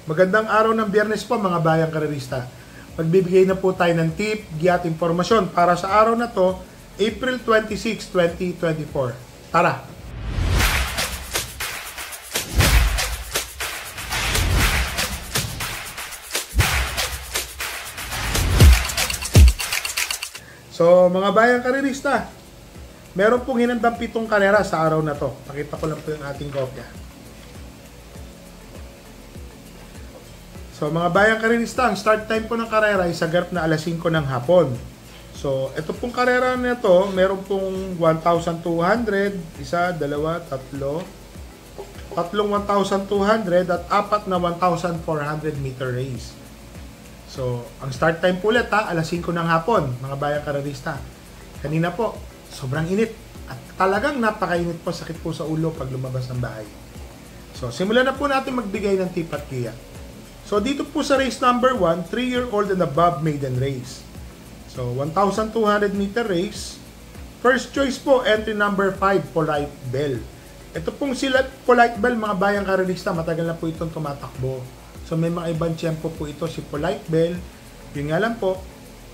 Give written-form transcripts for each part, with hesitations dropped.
Magandang araw ng Biyernes po mga bayang karerista. Magbibigay na po tayo ng tip, giya at impormasyon para sa araw na to, April 26, 2024. Tara! So mga bayang karerista, meron pong hinandang 7 karera sa araw na to. Pakita ko lang po yung ating kopya. So mga bayang karerista, ang start time po ng karera ay sa garap na alas 5 ng hapon. So ito pong karera na ito, meron pong 1,200, isa, dalawa, tatlong 1,200 at 4 na 1,400 meter race. So ang start time po ulit alas 5 ng hapon, mga bayang karerista. Kanina po, sobrang init at talagang napakainit po, sakit po sa ulo pag lumabas ng bahay. So simulan na po natin magbigay ng tip at giya. So dito po sa race number 1, 3-year-old and above maiden race. So 1,200 meter race. First choice po, entry number 5, Polite Bell. Ito pong sila Polite Bell, mga bayang karerista, matagal na po itong tumatakbo. So may mga ibang tiyempo po ito si Polite Bell. Yun nga lang po,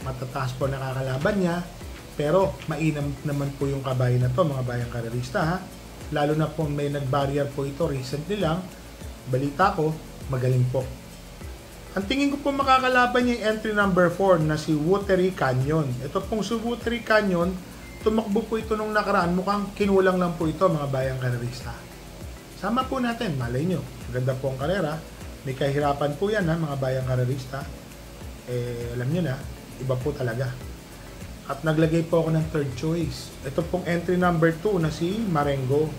matataas po nakakalaban niya. Pero mainam naman po yung kabayo na to, mga bayang karerista ha. Lalo na po may nag-barrier po ito recently lang. Balita ko, magaling po. Ang tingin ko po makakalaban niya yung entry number 4 na si Watery Canyon. Ito pong si Watery Canyon, tumakbo po ito nung nakaraan. Mukhang kinulang lang po ito, mga bayang karerista. Sama po natin, malay nyo. Maganda po ang karera. May kahirapan po yan ha, mga bayang karerista. Alam nyo na, iba po talaga. At naglagay po ako ng third choice. Ito pong entry number 2 na si Marengo.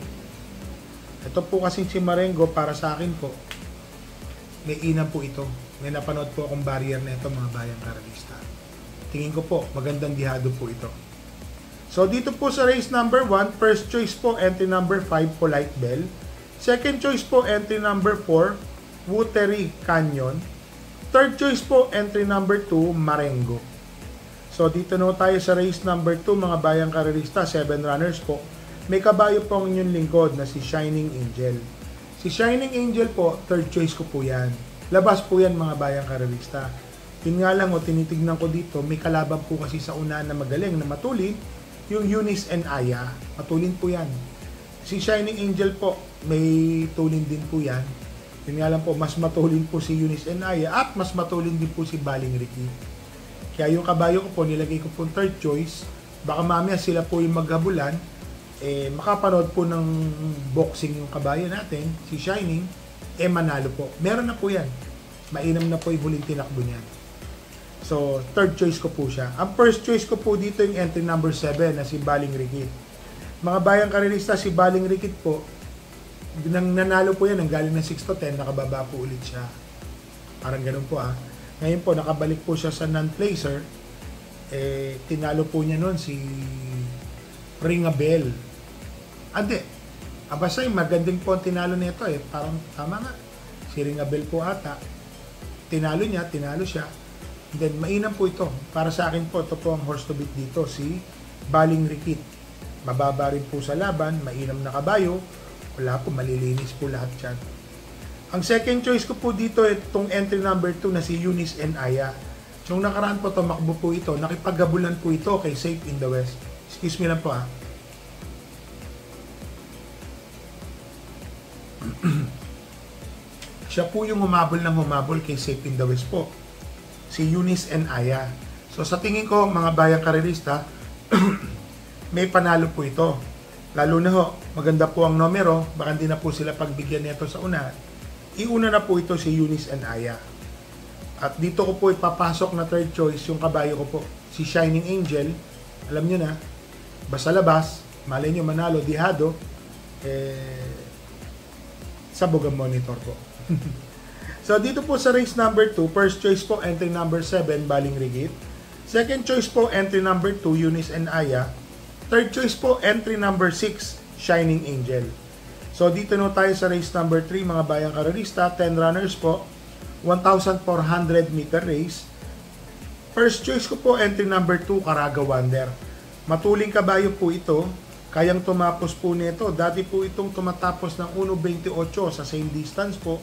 Ito po kasing si Marengo, para sa akin po, may inam po ito. May napanood po akong barrier na ito, mga bayang karerista. Tingin ko po, magandang dihado po ito. So dito po sa race number 1, first choice po, entry number 5, Polite Bell. Second choice po, entry number 4, Watery Canyon. Third choice po, entry number 2, Marengo. So dito na tayo sa race number 2, mga bayang karerista, 7 runners po. May kabayo po ang inyong lingkod na si Shining Angel. Si Shining Angel po, third choice ko po yan. Labas po yan, mga bayang karerista. Yun nga lang, tinitignan ko dito, may kalaban po kasi sa una na magaling, na matulin, yung Eunice and Aya. Matulin po yan. Si Shining Angel po, may tulin din po yan. Yun nga lang po, mas matulin po si Eunice and Aya at mas matulin din po si Baling Ricky. Kaya yung kabayo ko po, nilagay ko po third choice. Baka mamaya sila po yung maghabulan, makapanood po ng boxing yung kabayo natin, si Shining, manalo po. Meron na po yan. Mainam na po yung huling tinakbo niyan. So, third choice ko po siya. Ang first choice ko po dito yung entry number 7 na si Baling Ricky. Mga bayang karerista, si Baling Ricky po, nanalo po yan, galing ng 6 to 10, nakababa po ulit siya. Parang ganun po Ngayon po, nakabalik po siya sa non-placer. Tinalo po niya noon si Ringabel. Basta yung magandang po ang tinalo nito Parang tama nga. Si Ringabel po ata. Tinalo siya. And then, mainam po ito. Para sa akin po, ito po ang horse to beat dito, si Baling Ricky. Mababa rin po sa laban, mainam na kabayo. Wala po, malilinis po lahat yan. Ang second choice ko po dito, itong entry number 2 na si Eunice and Aya. Yung nakaraan po, tumakbo po ito. Nakipaggabulan po ito kay Safe in the West. Excuse me lang po Siya po yung humabol kay Safe in the West po. Si Eunice and Aya. So sa tingin ko, mga bayang karerista, may panalo po ito. Lalo na maganda po ang numero, baka hindi na po sila pagbigyan nito sa una. Iuna na po ito si Eunice and Aya. At dito ko po ipapasok na third choice, yung kabayo ko po, si Shining Angel. Alam nyo na, basta labas, malay nyo manalo, dihado, sabog ang monitor po. So dito po sa race number 2, first choice po, entry number 7, Baling Ricky. Second choice po, entry number 2, Eunice and Aya. Third choice po, entry number 6, Shining Angel. So dito na tayo sa race number 3, mga bayang karerista, 10 runners po, 1,400 meter race. First choice ko po, entry number 2, Caraga Wonder. Matuling kabayo po ito, kayang tumapos po nito. Dati po itong tumatapos ng 1.28 sa same distance po.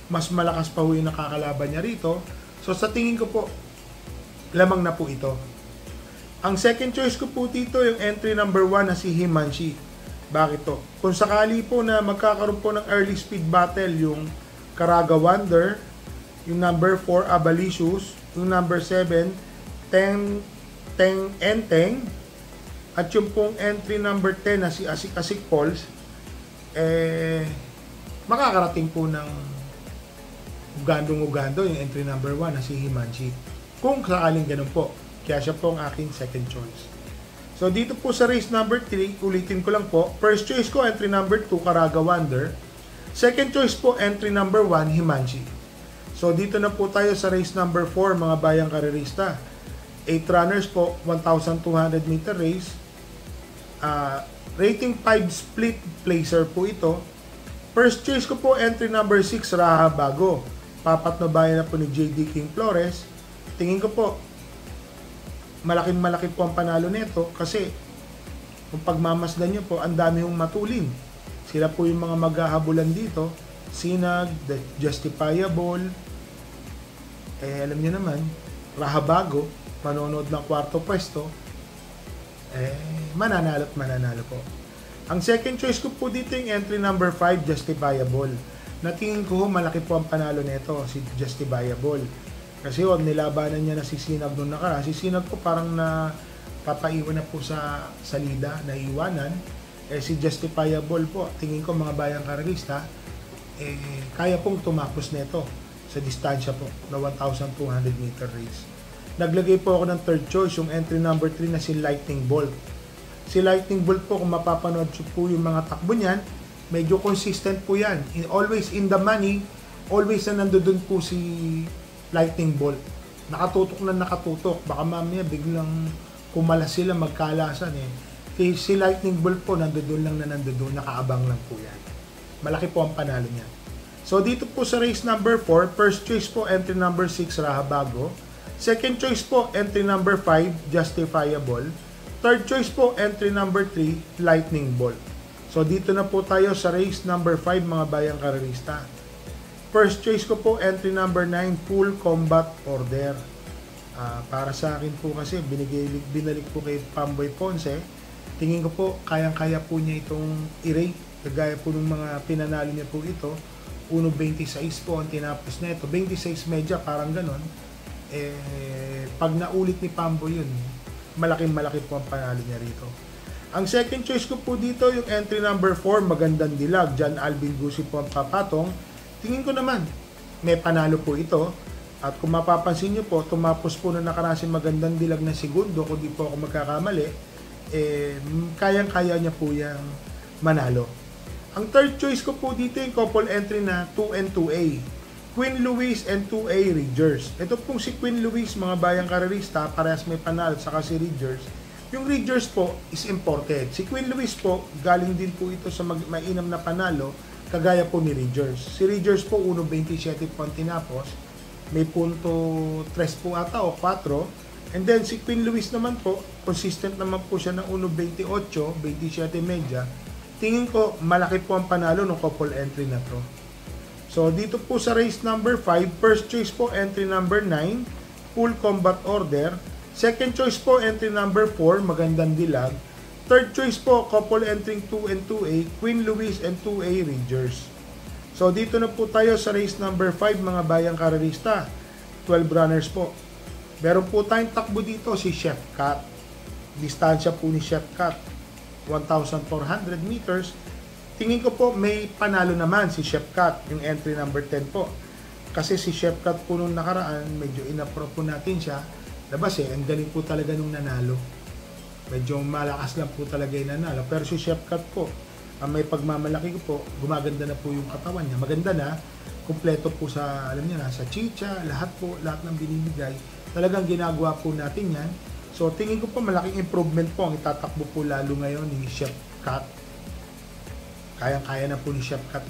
mas malakas pa ho yung nakakalaban niya rito. So sa tingin ko po, lamang na po ito. Ang second choice ko po dito, yung entry number 1 na si Himanshi. Bakit to? Kung sakali po na magkakaroon po ng early speed battle, yung Caraga Wonder, yung number 4 Abalicious, yung number 7 Teng Enteng, at yung pong entry number 10 na si Asik Asik Pulse, makakarating po ng ugandong-ugando yung entry number 1 na si Himanshi. Kung sakaling ganun po. Kaya siya po ang aking second choice. So dito po sa race number 3, ulitin ko lang po. First choice ko, entry number 2, Caraga Wonder. Second choice po, entry number 1, Himanshi. So dito na po tayo sa race number 4, mga bayang karerista. 8 runners po, 1,200 meter race. Rating 5 split placer po ito. First choice ko po, entry number 6, Raha Bago. Papatnubayan na po ni JD King Flores. Tingin ko po, malaki po ang panalo nito kasi kung pagmamasdan nyo po, ang dami hong matulin. Sila po yung mga maghahabulan dito. Sinag, The Justifiable, alam nyo naman, Raha Bago, manonood ng kwarto pwesto, mananalo po. Ang second choice ko po dito yung entry number 5, Justifiable. Natingin ko malaki po ang panalo nito, si Justifiable. Kasi nilabanan niya na si Sinag nung nakaraan. Si Sinag po parang papaiwan na po sa salida, naiwanan. Si Justifiable po, tingin ko mga bayang karerista, kaya pong tumapos nito sa distansya po na 1,200 meter race. Naglagay po ako ng third choice, yung entry number 3 na si Lightning Bolt. Si Lightning Bolt po, kung mapapanood po yung mga takbo niyan, medyo consistent po yan. Always in the money, always na nandoon po si Lightning Bolt. Nakatutok na nakatutok. Baka mamaya biglang kumalas sila, magkalasan Si Lightning Bolt po, nandoon lang na nandoon, nakaabang lang po yan. Malaki po ang panalo niya. So dito po sa race number 4, first choice po, entry number 6, Raha Bago. Second choice po, entry number 5, Justifiable. Third choice po, entry number 3, Lightning Bolt. So dito na po tayo sa race number 5, mga bayang karerista. First choice ko po, entry number 9, Full Combat Order. Para sa akin po kasi, binalik po kay Pamboy Ponce. Tingin ko po, kayang-kaya po niya itong i-rate. Kagaya po ng mga pinanalo niya po ito. 1.26 po ang tinapos na ito. 26 medya, parang ganon. Pag naulit ni Pamboy yun, malaking-malaki po ang panalo niya rito. Ang second choice ko po dito, yung entry number 4, Magandang Dilag. John Alvin Gusi po ang papatong. Tingin ko naman, may panalo po ito. At kung mapapansin nyo po, tumapos po na nakarasin Magandang Dilag na segundo, kung di po ako magkakamali, kayang-kaya niya po yung manalo. Ang third choice ko po dito yung couple entry na 2 and 2A. Queen Louise and 2A Ridgers. Ito pong si Queen Louise, mga bayang karerista, parehas may panalo, saka si Ridgers. Yung Ridgers po is imported. Si Queen Louise po, galing din po ito sa mainam na panalo, kagaya po ni Ridgers. Si Ridgers po, 1.27 po ang tinapos. May punto 3 po ata o 4. And then si Queen Louise naman po, consistent naman po siya ng 1.28, 27 medya. Tingin ko, malaki po ang panalo ng couple entry na to. So, dito po sa race number 5, first choice po, entry number 9, Full Combat Order. Second choice po, entry number 4, Magandang Dilag. Third choice po, couple entering 2 and 2A, Queen Louise and 2A Ridgers. So, dito na po tayo sa race number 5, mga bayang karerista. 12 runners po. Meron po tayong takbo dito, si Chef Cat. Distansya po ni Chef Cat, 1,400 meters. Tingin ko po may panalo naman si Chef Cat, yung entry number 10 po. Kasi si Chef Cat po nung nakaraan, medyo inapro po natin siya. Labas ang galing po talaga nung nanalo. Medyo malakas lang po talaga yung nanalo. Pero si Chef Cat po, ang may pagmamalaki ko po, gumaganda na po yung katawan niya. Maganda na, kumpleto po sa, alam niya na, sa chicha, lahat ng binibigay. Talagang ginagawa po natin yan. So, tingin ko po malaking improvement po ang itatakbo po lalo ngayon ni Chef Cat. Kayang-kaya na po ni Chef Cat.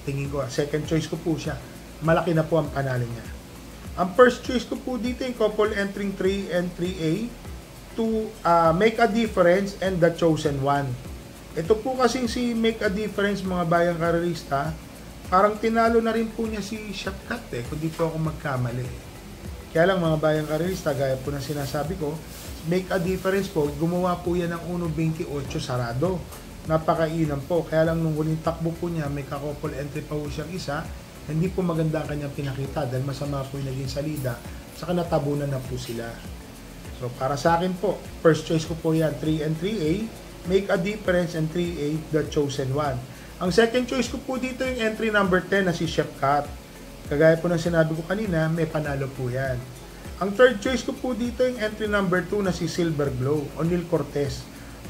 Tingin ko, second choice ko po siya. Malaki na po ang panalo niya. Ang first choice ko po dito yung couple entering 3 and 3A to Make a Difference and The Chosen One. Ito po kasing si Make a Difference, mga bayang karerista, Parang tinalo na rin po niya si Shotcut kung di po ako magkamali. Kaya lang mga bayang karerista, gaya po ng sinasabi ko, make a difference po, gumawa po yan ng 1.28 sarado. Napakainam po. Kaya lang nung huling takbo po niya, may kakopol entry pa po siyang isa, hindi po maganda ang kanyang pinakita dahil masama po yung naging salida, saka natabunan na po sila. So para sa akin po, first choice ko po yan, 3 and 3A, make a difference, and 3A, the chosen one. Ang second choice ko po dito yung entry number 10 na si Chef Cat. Kagaya po ng sinabi ko kanina, may panalo po yan. Ang third choice ko po dito yung entry number 2 na si Silver Glow, O'Neil Cortez.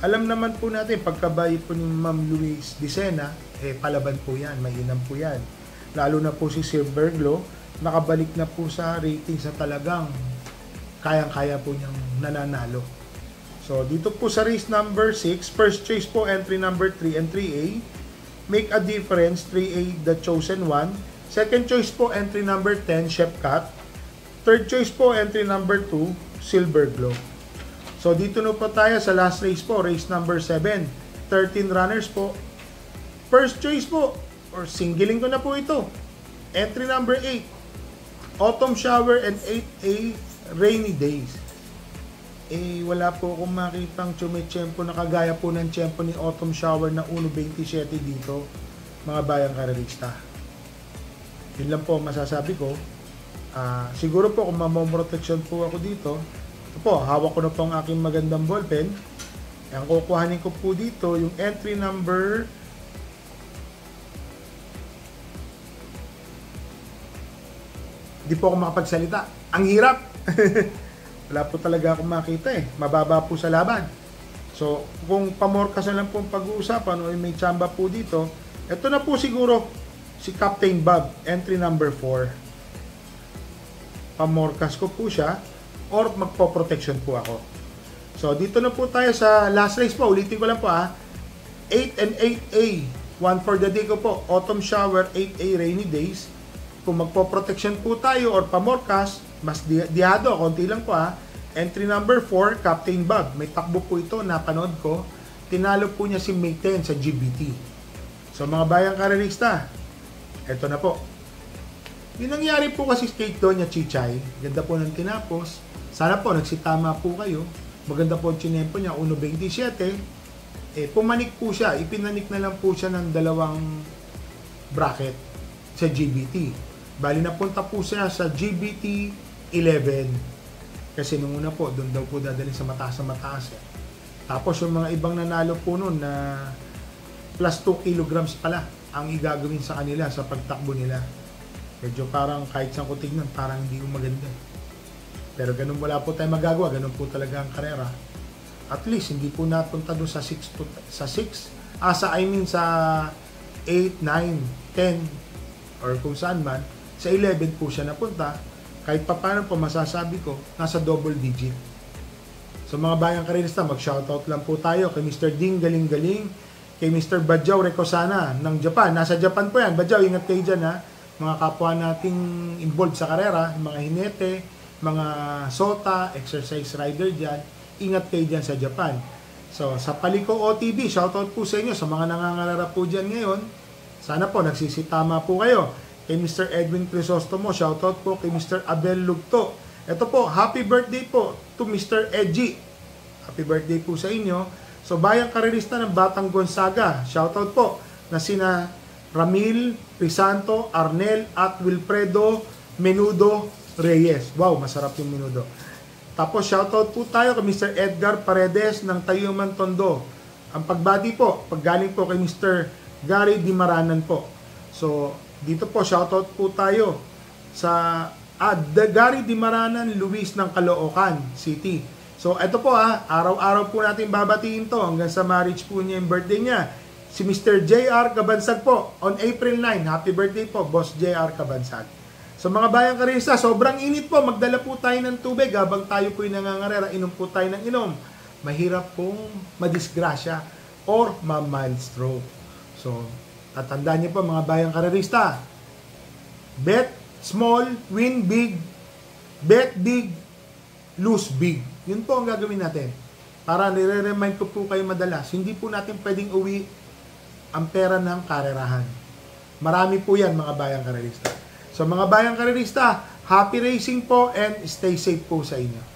Alam naman po natin, pagkabayi po ni Ma'am Luis Dicena, palaban po yan, mainam po yan. Lalo na po si Silver Glow, nakabalik na po sa ratings na talagang kayang-kaya po niyang nananalo. So, dito po sa race number 6, first choice po, entry number 3 and 3A, make a difference, 3A, the chosen one. Second choice po, entry number 10, Chef Cat. Third choice po, entry number 2, Silver Glow. So, dito na po tayo sa last race po, race number 7. 13 runners po. First choice po, or singling ko na po ito. Entry number 8, Autumn Shower, and 8A, Rainy Days. Wala po akong makitang tsumitsyempo na kagaya po ng tsyempo ni Autumn Shower na 1.27 dito, mga bayang karerista. Yun lang po masasabi ko. Siguro po kung mamomroteksyon po ako dito, ito po, hawak ko na po ang aking magandang ballpen. Ang kukuhanin ko po dito, yung entry number di po ako makapagsalita. Ang hirap! Wala po talaga akong makita Mababa po sa laban. So, kung pamorkas na lang po ang pag-uusapan o may tsamba po dito, ito na po siguro si Captain Bob, entry number 4. Pamorkas ko po siya or magpo-protection po ako. So, dito na po tayo sa last race po. Ulitin ko lang po 8 and 8A. 1 for the day ko po. Autumn Shower, 8A, Rainy Days. Kung magpo-protection po tayo or pamorkas, mas diado, konti lang po Entry number 4, Captain Bob. May takbo po ito, napanood ko. Tinalo po niya si May 10 sa GBT. So mga bayang karerista, eto na po. Yung nangyari po kasi kay Doña Chichay, ganda po ng tinapos. Sana po, nagsitama po kayo. Maganda po ang chinempo niya, 1.27. Pumanik po siya, ipinanik na lang po siya ng dalawang bracket sa GBT. Bali napunta po siya sa GBT 11 kasi nung una po doon daw po dadalhin sa mataas tapos yung mga ibang nanalo po noon na plus 2 kilograms pala ang igagawin sa kanila sa pagtakbo nila. Medyo parang kahit saan ko tignan parang hindi ko maganda, pero ganun, wala po tayong magagawa, ganun po talaga ang karera. At least hindi po napunta doon sa 6 sa 8, 9, 10 or kung saan man. Sa 11 po siya napunta. Kahit pa paano po masasabi ko, nasa double digit. So mga bayang karerista, mag-shoutout lang po tayo kay Mr. Ding Galing-Galing, kay Mr. Badjaw Recosana ng Japan. Nasa Japan po yan. Badjaw, ingat kayo dyan mga kapwa nating involved sa karera, mga hinete, mga sota, exercise rider dyan. Ingat kayo dyan sa Japan. So sa Paliko OTV, shoutout po sa inyo sa mga nangangarara po dyan ngayon. Sana po nagsisitama po kayo. Kay Mr. Edwin Crisostomo, shoutout po kay Mr. Abel Lugto. Ito po, happy birthday po to Mr. Edgy. Happy birthday po sa inyo. So, bayang karerista ng Batang Gonzaga, shoutout po na sina Ramil, Crisanto, Arnel, at Wilfredo Menudo Reyes. Wow, masarap yung menudo. Tapos, shoutout po tayo kay Mr. Edgar Paredes ng Tayuman Tondo. Ang pagbati po, paggaling po kay Mr. Gary Dimaranan po. So, dito po, shoutout po tayo sa Gary Dimaranan Luis ng Caloocan City. So, ito po araw-araw po natin babatiin to hanggang sa marriage po niya yung birthday niya. Si Mr. JR Cabansag po, on April 9. Happy birthday po, Boss JR Cabansag. So, mga bayang karista, sobrang init po. Magdala po tayo ng tubig habang tayo po yung nangangarera. Inom po tayo ng inom. Mahirap pong madisgrasya or ma-mild stroke. So, tatandaan niyo po mga bayang karerista, bet small, win big, bet big, lose big. Yun po ang gagawin natin. Para nire-remind ko po kayo madalas, hindi po natin pwedeng uwi ang pera ng karerahan. Marami po yan mga bayang karerista. So mga bayang karerista, happy racing po and stay safe po sa inyo.